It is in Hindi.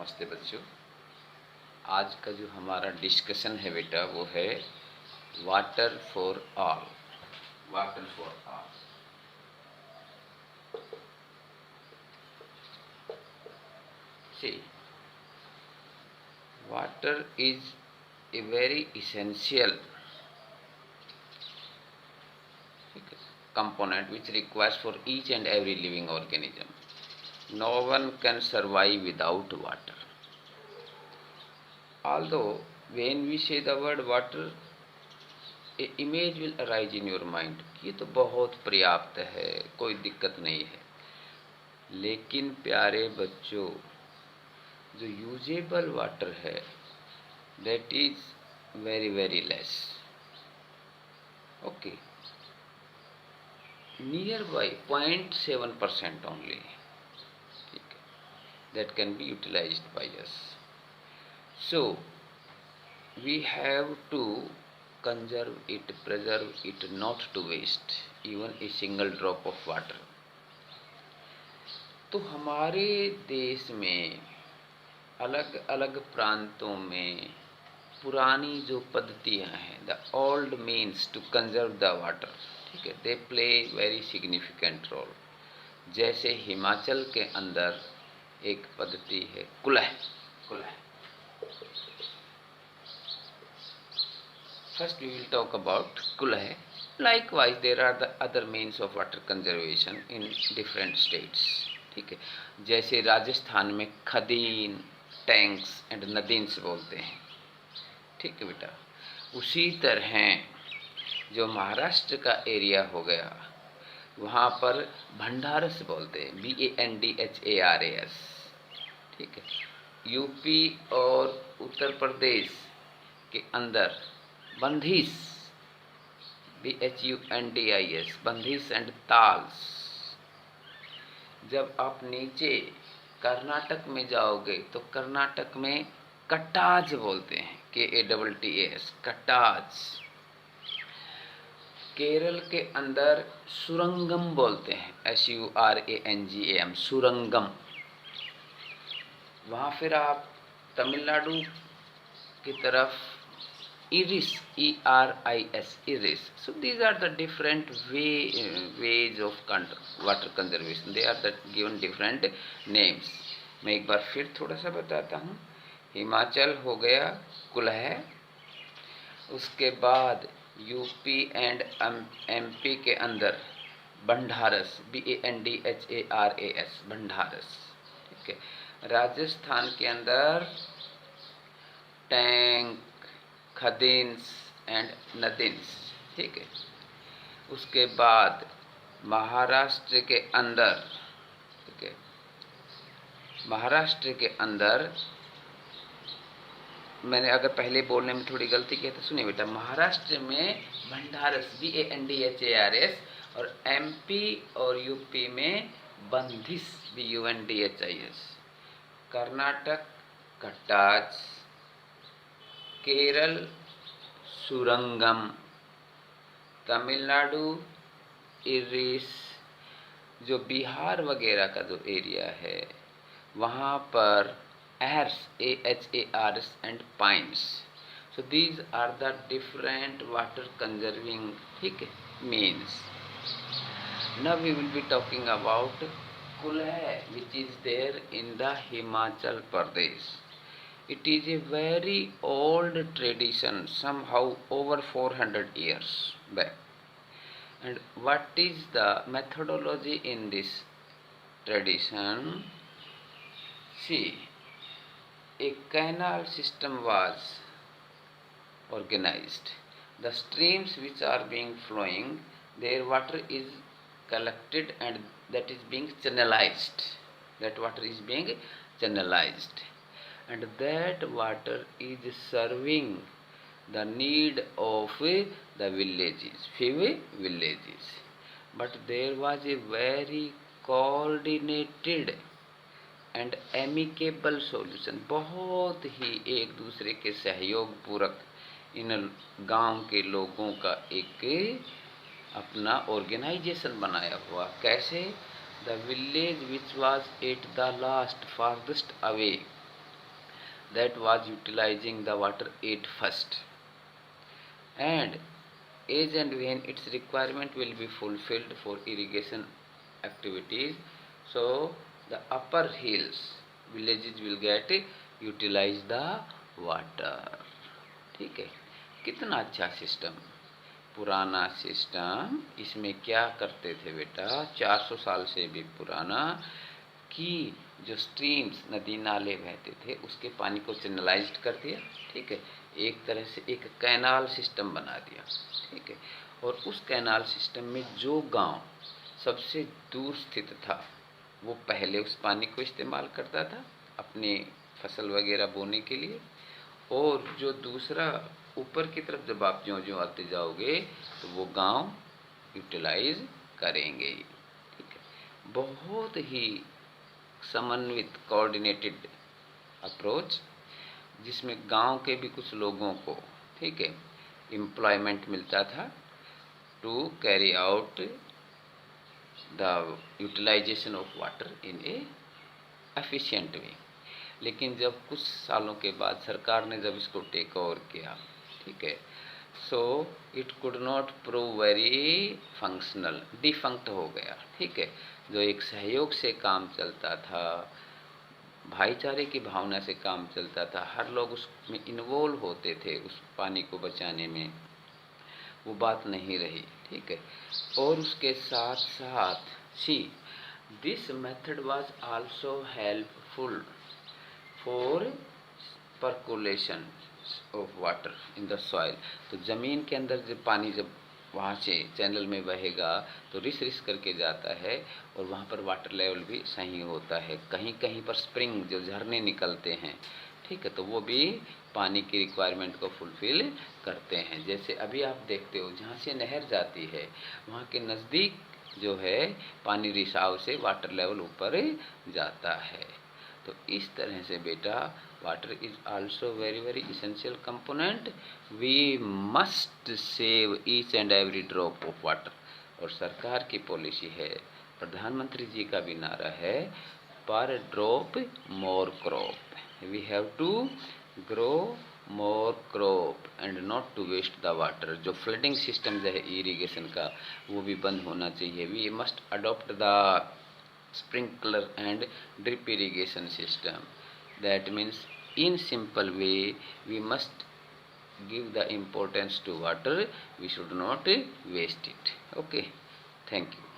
नमस्ते बच्चों। आज का जो हमारा डिस्कशन है बेटा वो है water for all. Water for all. See, water is a very essential component which requires for each and every living organism. No one can survive without water. Although when we say the word water, a image will arise in your mind कि ये तो बहुत पर्याप्त है, कोई दिक्कत नहीं है। लेकिन प्यारे बच्चों, जो यूजेबल वाटर है that is very very less. Okay, near by 0.7% only, ठीक है, that can be utilised by us. So we have to conserve it, preserve it, not to waste even a single drop of water. तो हमारे देश में अलग अलग प्रांतों में पुरानी जो पद्धतियाँ हैं, the old means to conserve the water, ठीक है, they play very significant role. जैसे हिमाचल के अंदर एक पद्धति है कुलह। First we will talk about Kulah. Likewise there are the other means of water conservation in different states, ठीक है। जैसे राजस्थान में खदीन, टैंक्स एंड नदीन्स बोलते हैं, ठीक है बेटा। उसी तरह जो महाराष्ट्र का एरिया हो गया वहाँ पर भंडारस बोलते हैं, BANDHARAS, ठीक है। यूपी और उत्तर प्रदेश के अंदर बंधिस, BHUNDIS, बंधिस एंड ताल्स। जब आप नीचे कर्नाटक में जाओगे तो कर्नाटक में कटाज बोलते हैं, KATTAS, कटाज। केरल के अंदर सुरंगम बोलते हैं, SURANGAM, सुरंगम। वहाँ फिर आप तमिलनाडु की तरफ iris, ERIS, iris. So these are the different ways of water conservation. They are given different names. मैं एक बार फिर थोड़ा सा बताता हूँ। हिमाचल हो गया कुलह, उसके बाद यूपी एंड MP के अंदर भंडारस, BANDHARAS, भंडारस, ठीक है। राजस्थान के अंदर टैंक, खदीन्स एंड नदीन्स, ठीक है। उसके बाद महाराष्ट्र के अंदर, ठीक है, महाराष्ट्र के अंदर मैंने अगर पहले बोलने में थोड़ी गलती की तो सुनिए बेटा। महाराष्ट्र में भंडारस, BANDHARAS, और MP और यूपी में बंधिस, BUNDHIS। कर्नाटक कटाज, केरल सुरंगम, तमिलनाडु इरिस, जो बिहार वगैरह का जो एरिया है वहाँ पर ahars, AHARS and pynes. So these are the different water conserving, ठीक है, means. Now we will be talking about kuhl which is there in the Himachal Pradesh. It is a very old tradition, somehow over 400 years back. And what is the methodology in this tradition? See, a canal system was organized. The streams which are being flowing, their water is collected and that is being channelized. That water is being channelized. And that water is serving the need of the villages, few villages. But there was a very coordinated and amicable solution. बहुत ही एक दूसरे के सहयोग पूर्वक इन गांव के लोगों का एक अपना ऑर्गेनाइजेशन बनाया हुआ। कैसे? The village which was at the last farthest away that was utilizing the water at first, and as and when its requirement will be fulfilled for irrigation activities, so the upper hills villages will get utilize the water. ठीक है, कितना अच्छा सिस्टम, पुराना सिस्टम। इसमें क्या करते थे बेटा, 400 साल से भी पुराना, कि जो स्ट्रीम्स नदी नाले बहते थे उसके पानी को चैनलाइज्ड कर दिया। ठीक है, एक तरह से एक कैनाल सिस्टम बना दिया। ठीक है, और उस कैनाल सिस्टम में जो गांव सबसे दूर स्थित था वो पहले उस पानी को इस्तेमाल करता था अपने फसल वगैरह बोने के लिए, और जो दूसरा ऊपर की तरफ जब आप ज्यों आते जाओगे तो वो गांव यूटिलाइज करेंगे। ठीक है, बहुत ही समन्वित कोऑर्डिनेटेड अप्रोच, जिसमें गांव के भी कुछ लोगों को, ठीक है, एम्प्लॉयमेंट मिलता था to carry out the utilisation of water in a efficient way. लेकिन जब कुछ सालों के बाद सरकार ने जब इसको टेक ओवर किया, ठीक है, so it could not prove very functional, defunct हो गया। ठीक है, जो एक सहयोग से काम चलता था, भाईचारे की भावना से काम चलता था, हर लोग उसमें इन्वॉल्व होते थे उस पानी को बचाने में, वो बात नहीं रही। ठीक है, और उसके साथ साथ see this method was also helpful for percolation of water in the soil. तो ज़मीन के अंदर जब पानी जब वहाँ से चैनल में बहेगा तो रिस रिस करके जाता है, और वहाँ पर वाटर लेवल भी सही होता है। कहीं कहीं पर स्प्रिंग जो झरने निकलते हैं, ठीक है, तो वो भी पानी की रिक्वायरमेंट को फुलफ़िल करते हैं। जैसे अभी आप देखते हो जहाँ से नहर जाती है वहाँ के नज़दीक जो है पानी रिसाव से वाटर लेवल ऊपर जाता है। तो इस तरह से बेटा water is also very very essential component, we must save each and every drop of water. और सरकार की पॉलिसी है, प्रधानमंत्री जी का भी नारा है, per drop more crop, we have to grow more crop and not to waste the water. जो फ्लडिंग सिस्टम जो है इरीगेशन का वो भी बंद होना चाहिए। We must adopt the sprinkler and drip irrigation system. That means in simple way we must give the importance to water, we should not waste it. Okay, thank you.